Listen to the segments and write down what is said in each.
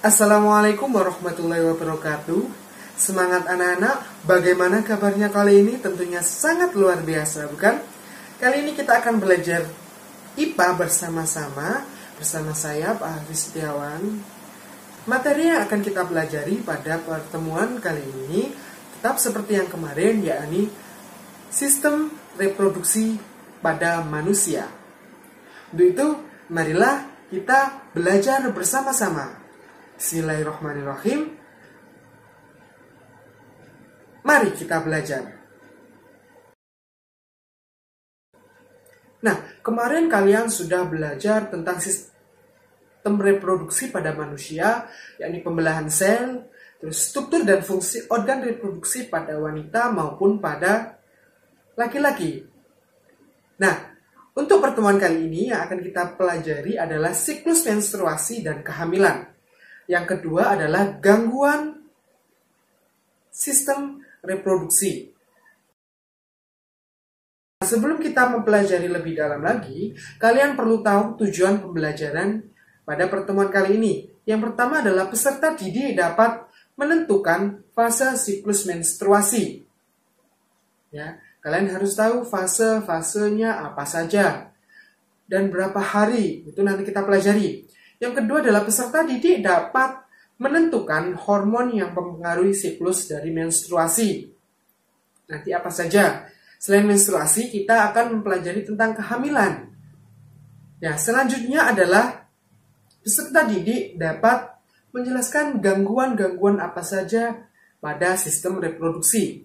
Assalamualaikum warahmatullahi wabarakatuh. Semangat anak-anak, bagaimana kabarnya kali ini? Tentunya sangat luar biasa, bukan? Kali ini kita akan belajar IPA bersama-sama bersama saya, Pak Hafiz Setiawan. Materi yang akan kita pelajari pada pertemuan kali ini tetap seperti yang kemarin, yakni sistem reproduksi pada manusia. Untuk itu, marilah kita belajar bersama-sama. Bismillahirrahmanirrahim. Mari kita belajar. Nah, kemarin kalian sudah belajar tentang sistem reproduksi pada manusia, yakni pembelahan sel, terus struktur dan fungsi organ reproduksi pada wanita maupun pada laki-laki. Nah, untuk pertemuan kali ini yang akan kita pelajari adalah siklus menstruasi dan kehamilan. Yang kedua adalah gangguan sistem reproduksi. Sebelum kita mempelajari lebih dalam lagi, kalian perlu tahu tujuan pembelajaran pada pertemuan kali ini. Yang pertama adalah peserta didik dapat menentukan fase siklus menstruasi. Ya, kalian harus tahu fase-fasenya apa saja dan berapa hari, itu nanti kita pelajari. Yang kedua adalah peserta didik dapat menentukan hormon yang mempengaruhi siklus dari menstruasi. Nanti apa saja? Selain menstruasi, kita akan mempelajari tentang kehamilan. Ya, selanjutnya adalah peserta didik dapat menjelaskan gangguan-gangguan apa saja pada sistem reproduksi.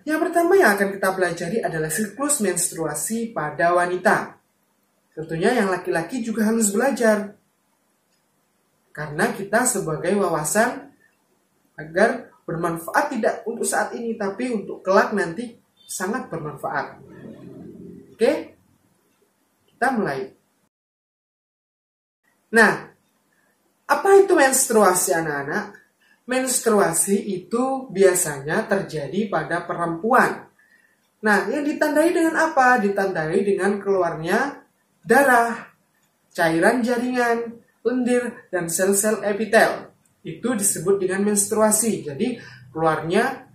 Yang pertama yang akan kita pelajari adalah siklus menstruasi pada wanita. Tentunya yang laki-laki juga harus belajar. Karena kita sebagai wawasan agar bermanfaat tidak untuk saat ini, tapi untuk kelak nanti sangat bermanfaat. Oke? Kita mulai. Nah, apa itu menstruasi anak-anak? Menstruasi itu biasanya terjadi pada perempuan. Nah, yang ditandai dengan apa? Ditandai dengan keluarnya darah, cairan jaringan, lendir, dan sel-sel epitel. Itu disebut dengan menstruasi. Jadi, keluarnya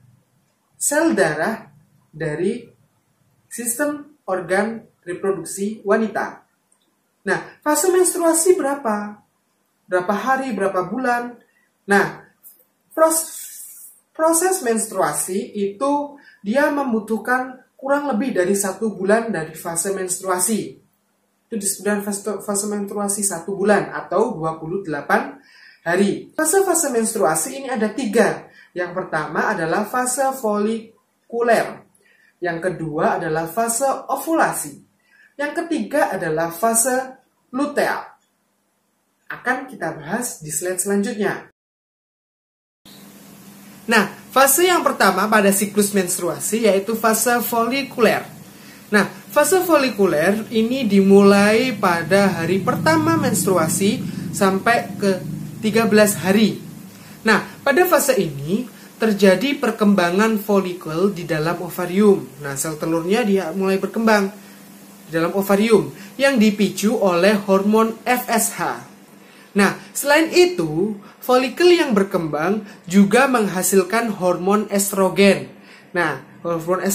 sel darah dari sistem organ reproduksi wanita. Nah, fase menstruasi berapa? Berapa hari, berapa bulan? Nah, proses menstruasi itu dia membutuhkan kurang lebih dari 1 bulan dari fase menstruasi. Itu disebut fase menstruasi 1 bulan atau 28 hari. Fase-fase menstruasi ini ada 3. Yang pertama adalah fase folikuler. Yang kedua adalah fase ovulasi. Yang ketiga adalah fase luteal. Akan kita bahas di slide selanjutnya. Nah, fase yang pertama pada siklus menstruasi yaitu fase folikuler. Nah, fase folikuler ini dimulai pada hari pertama menstruasi sampai ke 13 hari. Nah, pada fase ini terjadi perkembangan folikel di dalam ovarium. Nah, sel telurnya dia mulai berkembang di dalam ovarium yang dipicu oleh hormon FSH. Nah, selain itu, folikel yang berkembang juga menghasilkan hormon estrogen. Nah, hormon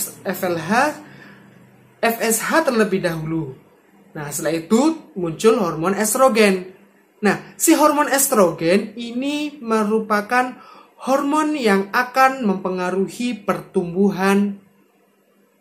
FSH terlebih dahulu. Nah, setelah itu muncul hormon estrogen. Nah, si hormon estrogen ini merupakan hormon yang akan mempengaruhi pertumbuhan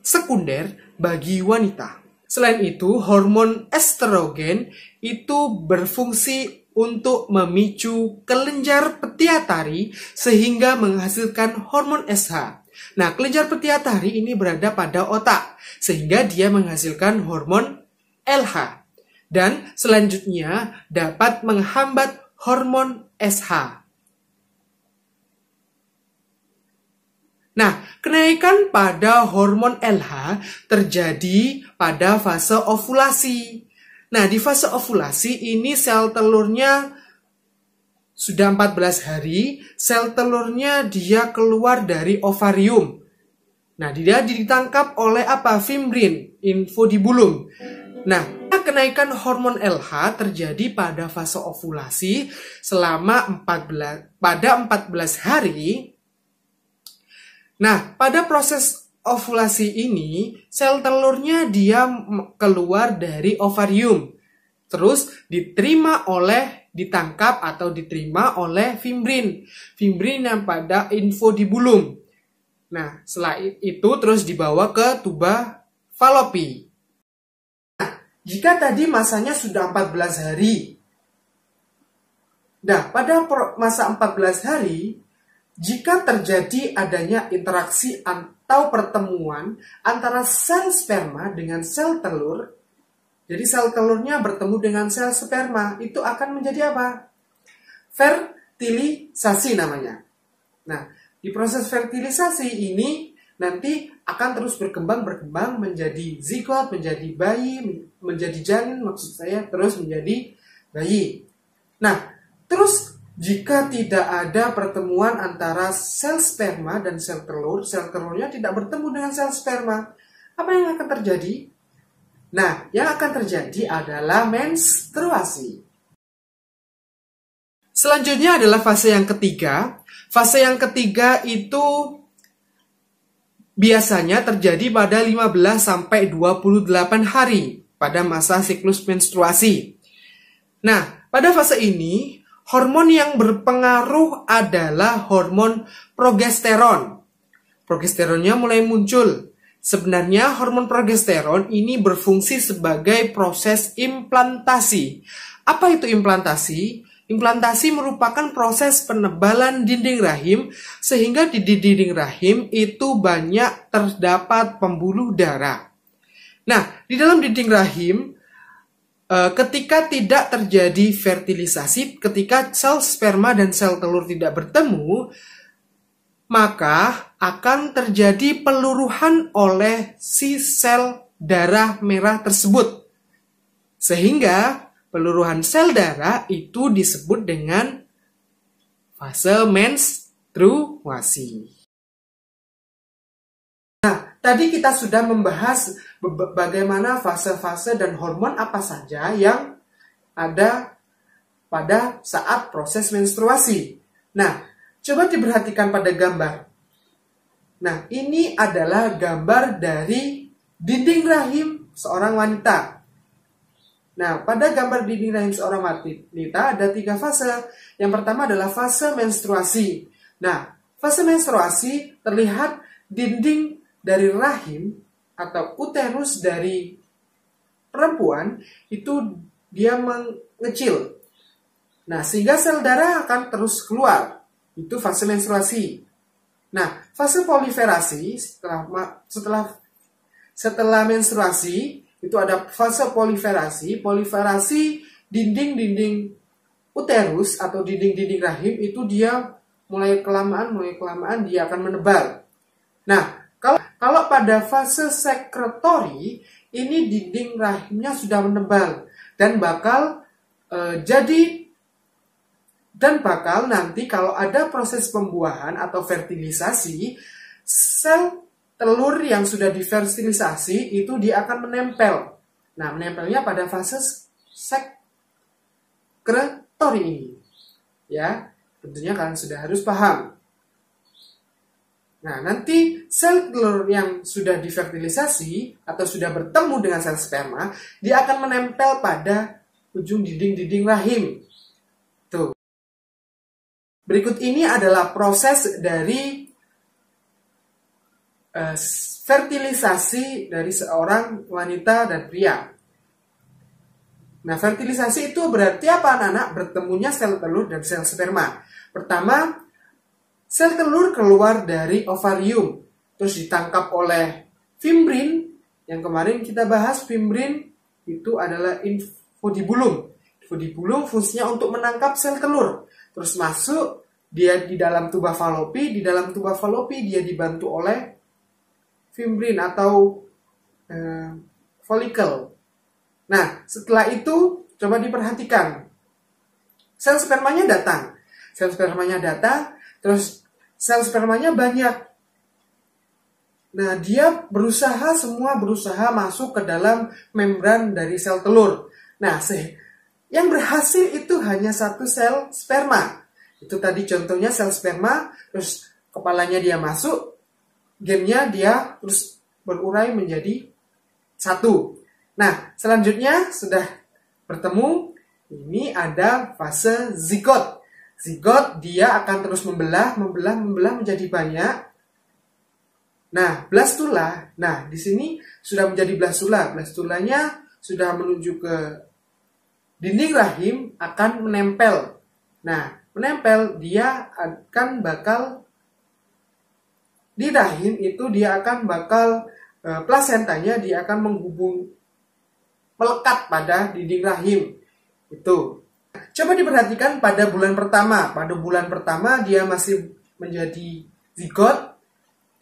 sekunder bagi wanita. Selain itu, hormon estrogen itu berfungsi untuk memicu kelenjar pituitari sehingga menghasilkan hormon SH. Nah, kelenjar pituitari ini berada pada otak sehingga dia menghasilkan hormon LH. Dan selanjutnya dapat menghambat hormon SH. Nah, kenaikan pada hormon LH terjadi pada fase ovulasi. Nah, di fase ovulasi ini sel telurnya sudah 14 hari, sel telurnya dia keluar dari ovarium. Nah, dia ditangkap oleh apa? Fimbrin, infundibulum. Nah, Kenaikan hormon LH terjadi pada fase ovulasi selama 14 hari. Nah, pada proses ovulasi ini, sel telurnya dia keluar dari ovarium. Terus ditangkap atau diterima oleh fimbrin. Fimbrin yang pada infodibulum. Nah, setelah itu terus dibawa ke tuba falopi. Jika tadi masanya sudah 14 hari. Nah, pada masa 14 hari, jika terjadi adanya interaksi atau pertemuan antara sel sperma dengan sel telur, jadi sel telurnya bertemu dengan sel sperma, itu akan menjadi apa? Fertilisasi namanya. Nah, di proses fertilisasi ini nanti akan terus berkembang menjadi zigot, menjadi bayi, menjadi janin, maksud saya terus menjadi bayi. Nah, terus jika tidak ada pertemuan antara sel sperma dan sel telurnya tidak bertemu dengan sel sperma, apa yang akan terjadi? Nah, yang akan terjadi adalah menstruasi. Selanjutnya adalah fase yang ketiga. Fase yang ketiga itu biasanya terjadi pada 15-28 hari pada masa siklus menstruasi. Nah, pada fase ini, hormon yang berpengaruh adalah hormon progesteron. Progesteronnya mulai muncul. Sebenarnya hormon progesteron ini berfungsi sebagai proses implantasi. Apa itu implantasi? Implantasi merupakan proses penebalan dinding rahim sehingga di dinding rahim itu banyak terdapat pembuluh darah. Nah, di dalam dinding rahim ketika tidak terjadi fertilisasi, ketika sel sperma dan sel telur tidak bertemu, maka akan terjadi peluruhan oleh si sel darah merah tersebut. Sehingga peluruhan sel darah itu disebut dengan fase menstruasi. Nah, tadi kita sudah membahas bagaimana fase-fase dan hormon apa saja yang ada pada saat proses menstruasi. Nah, coba diperhatikan pada gambar. Nah, ini adalah gambar dari dinding rahim seorang wanita. Nah, pada gambar dinding rahim seorang wanita ada 3 fase. Yang pertama adalah fase menstruasi. Nah, fase menstruasi terlihat dinding dari rahim atau uterus dari perempuan itu dia mengecil. Nah, sehingga sel darah akan terus keluar. Itu fase menstruasi. Nah, fase proliferasi setelah menstruasi itu ada fase proliferasi. Proliferasi dinding-dinding uterus atau dinding-dinding rahim itu dia mulai kelamaan dia akan menebal. Nah, kalau pada fase sekretori ini dinding rahimnya sudah menebal dan bakal nanti kalau ada proses pembuahan atau fertilisasi, sel telur yang sudah difertilisasi itu dia akan menempel. Nah, menempelnya pada fase sekretori ini. Ya, tentunya kalian sudah harus paham. Nah, nanti sel telur yang sudah difertilisasi atau sudah bertemu dengan sel sperma, dia akan menempel pada ujung dinding-dinding rahim. Tuh. Berikut ini adalah proses dari fertilisasi dari seorang wanita dan pria. Nah, fertilisasi itu berarti apa, anak-anak? Bertemunya sel telur dan sel sperma. Pertama, sel telur keluar dari ovarium, terus ditangkap oleh fimbrin. Yang kemarin kita bahas, fimbrin itu adalah infodibulum. Infodibulum fungsinya untuk menangkap sel telur. Terus masuk dia di dalam tuba falopi. Di dalam tuba falopi dia dibantu oleh fimbrin atau folikel. Nah, setelah itu coba diperhatikan. Sel spermanya datang. Terus sel spermanya banyak. Nah, dia semua berusaha masuk ke dalam membran dari sel telur. Nah, yang berhasil itu hanya satu sel sperma. Itu tadi contohnya sel sperma, terus kepalanya dia masuk, gennya dia terus berurai menjadi satu. Nah, selanjutnya sudah bertemu, ini ada fase zigot. Zigot dia akan terus membelah menjadi banyak. Nah, blastula. Nah, di sini sudah menjadi blastula. Blastulanya sudah menuju ke dinding rahim, akan menempel. Nah, menempel dia akan bakal di rahim itu dia akan bakal plasentanya dia akan melekat pada dinding rahim. Itu. Coba diperhatikan pada bulan pertama. Pada bulan pertama dia masih menjadi zigot.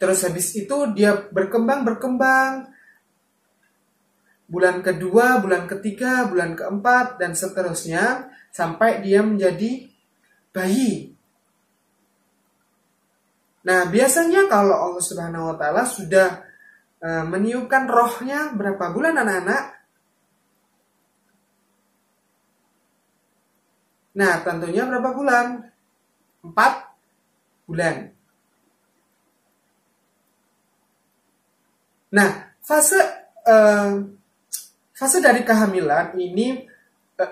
Terus habis itu dia berkembang. Bulan kedua, bulan ketiga, bulan keempat, dan seterusnya. Sampai dia menjadi bayi. Nah, biasanya kalau Allah Subhanahu wa Ta'ala sudah meniupkan rohnya berapa bulan anak-anak? Nah, tentunya berapa bulan? 4 bulan. Nah, fase dari kehamilan ini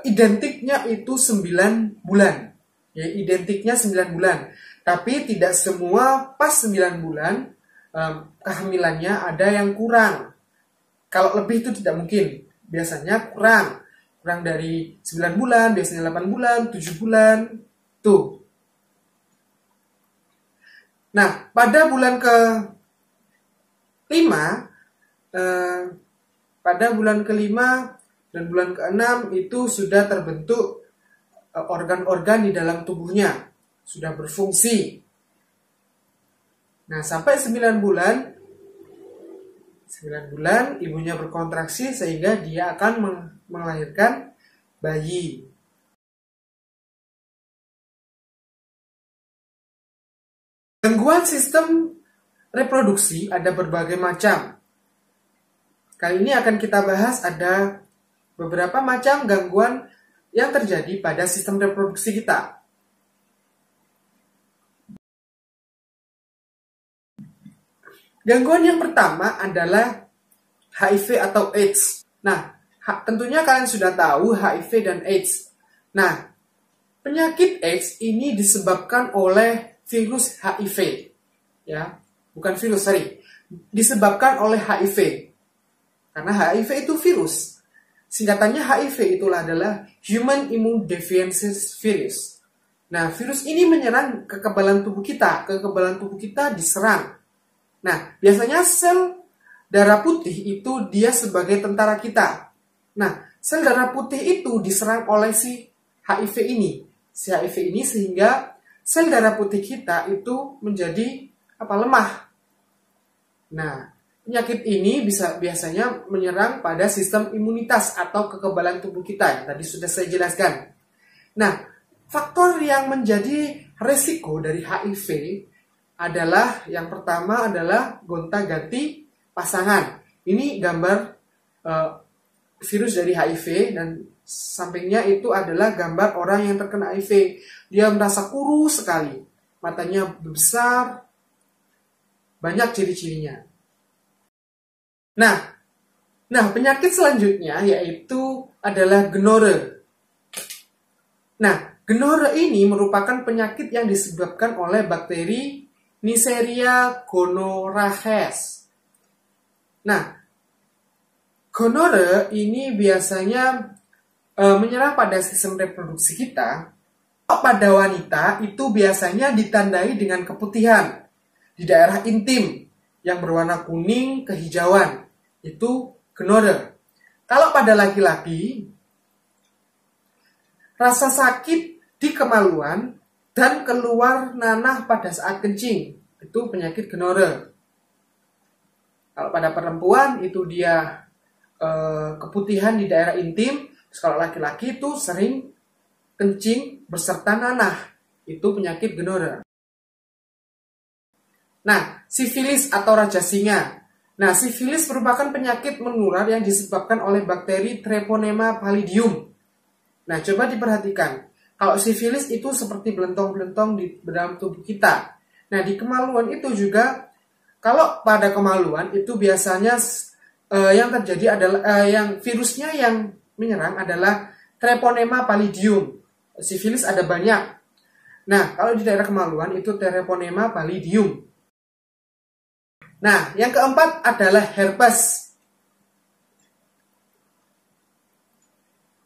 identiknya itu 9 bulan. Ya, identiknya 9 bulan. Tapi tidak semua pas 9 bulan kehamilannya ada yang kurang. Kalau lebih itu tidak mungkin. Biasanya kurang dari 9 bulan, biasanya 8 bulan, 7 bulan. Tuh. Nah, pada bulan pada bulan kelima dan bulan keenam itu sudah terbentuk organ-organ di dalam tubuhnya, sudah berfungsi. Nah, sampai 9 bulan ibunya berkontraksi sehingga dia akan melahirkan bayi. Gangguan sistem reproduksi ada berbagai macam. Kali ini akan kita bahas ada beberapa macam gangguan yang terjadi pada sistem reproduksi kita. Gangguan yang pertama adalah HIV atau AIDS. Nah, tentunya kalian sudah tahu HIV dan AIDS. Nah, penyakit AIDS ini disebabkan oleh virus HIV. Ya, bukan virus, disebabkan oleh HIV. Karena HIV itu virus. Singkatannya HIV itulah adalah Human Immune Deficiency Virus. Nah, virus ini menyerang kekebalan tubuh kita. Kekebalan tubuh kita diserang. Nah, biasanya sel darah putih itu dia sebagai tentara kita. Nah, sel darah putih itu diserang oleh si HIV ini. Si HIV ini sehingga sel darah putih kita itu menjadi lemah. Nah, penyakit ini biasanya menyerang pada sistem imunitas atau kekebalan tubuh kita yang tadi sudah saya jelaskan. Nah, faktor yang menjadi resiko dari HIV adalah yang pertama adalah gonta-ganti pasangan. Ini gambar virus dari HIV dan sampingnya itu adalah gambar orang yang terkena HIV. Dia merasa kurus sekali, matanya besar, banyak ciri-cirinya. Nah, penyakit selanjutnya yaitu adalah gonore. Nah, gonore ini merupakan penyakit yang disebabkan oleh bakteri Neisseria gonorrhoeae. Nah, gonore ini biasanya menyerang pada sistem reproduksi kita. Pada wanita itu biasanya ditandai dengan keputihan di daerah intim yang berwarna kuning kehijauan. Itu gonore. Kalau pada laki-laki, rasa sakit di kemaluan dan keluar nanah pada saat kencing. Itu penyakit gonore. Kalau pada perempuan itu dia keputihan di daerah intim. Terus kalau laki-laki itu sering kencing beserta nanah. Itu penyakit gonore. Nah, sifilis atau raja singa. Nah, sifilis merupakan penyakit menular yang disebabkan oleh bakteri Treponema pallidum. Nah, coba diperhatikan. Kalau sifilis itu seperti belentong-belentong di dalam tubuh kita. Nah, di kemaluan itu juga, kalau pada kemaluan itu biasanya yang terjadi adalah yang virusnya yang menyerang adalah Treponema pallidum. Sifilis ada banyak. Nah, kalau di daerah kemaluan itu Treponema pallidum. Nah, yang keempat adalah herpes.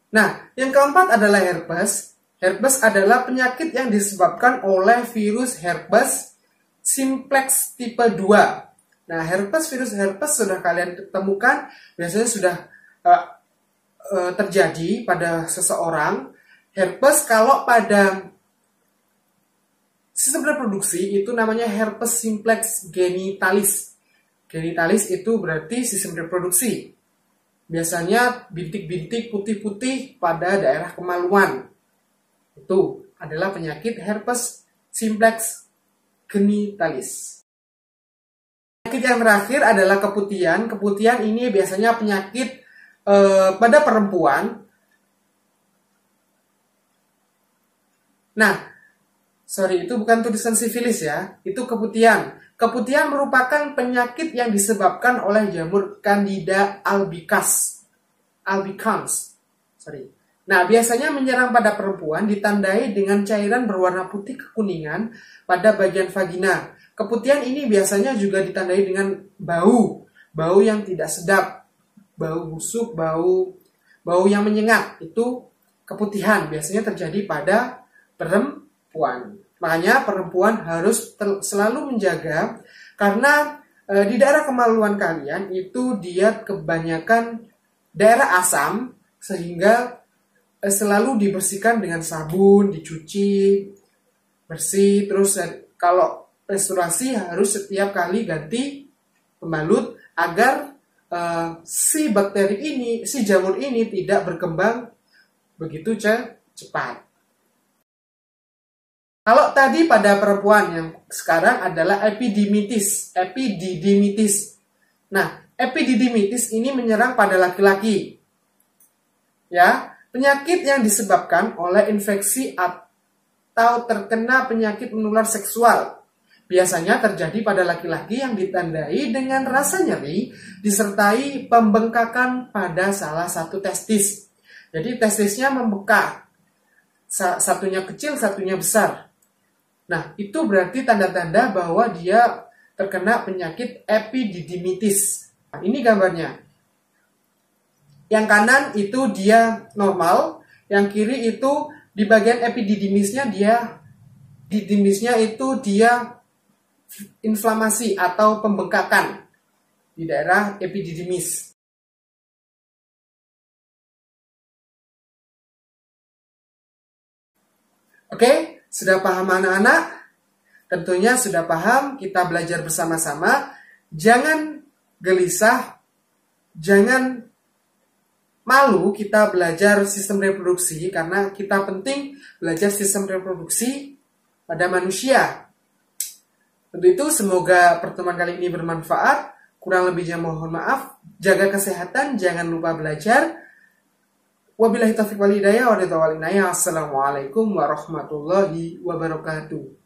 Nah, yang keempat adalah herpes. Herpes adalah penyakit yang disebabkan oleh virus herpes simplex tipe 2. Nah, virus herpes sudah kalian temukan, biasanya sudah terjadi pada seseorang. Herpes kalau pada sistem reproduksi itu namanya herpes simplex genitalis. Genitalis itu berarti sistem reproduksi. Biasanya bintik-bintik putih-putih pada daerah kemaluan. Itu adalah penyakit herpes simplex genitalis. Penyakit yang terakhir adalah keputihan. Keputihan ini biasanya penyakit pada perempuan. Nah, sorry, itu bukan tulisan sifilis ya, itu keputihan. Keputihan merupakan penyakit yang disebabkan oleh jamur Candida albicans. Nah, biasanya menyerang pada perempuan ditandai dengan cairan berwarna putih kekuningan pada bagian vagina. Keputihan ini biasanya juga ditandai dengan bau yang tidak sedap, bau busuk, bau yang menyengat. Itu keputihan biasanya terjadi pada perempuan. Makanya perempuan harus selalu menjaga, karena di daerah kemaluan kalian itu dia kebanyakan daerah asam, sehingga selalu dibersihkan dengan sabun, dicuci bersih. Terus kalau restorasi harus setiap kali ganti pembalut agar si bakteri ini, si jamur ini tidak berkembang begitu cepat. Kalau tadi pada perempuan, yang sekarang adalah epididymitis. Nah, epididymitis ini menyerang pada laki-laki. Ya, penyakit yang disebabkan oleh infeksi atau terkena penyakit menular seksual. Biasanya terjadi pada laki-laki yang ditandai dengan rasa nyeri disertai pembengkakan pada salah satu testis. Jadi testisnya membengkak. Satunya kecil, satunya besar. Nah, itu berarti tanda-tanda bahwa dia terkena penyakit epididymitis. Nah, ini gambarnya. Yang kanan itu dia normal, yang kiri itu di bagian epididymisnya itu dia inflamasi atau pembengkakan di daerah epididymis. Oke, sudah paham anak-anak? Tentunya sudah paham, kita belajar bersama-sama. Jangan gelisah, jangan malu kita belajar sistem reproduksi, karena kita penting belajar sistem reproduksi pada manusia. Untuk itu semoga pertemuan kali ini bermanfaat. Kurang lebihnya mohon maaf. Jaga kesehatan, jangan lupa belajar. Wabillahi taufiq wal hidayah wa ridha wal inayah. Assalamualaikum warahmatullahi wabarakatuh.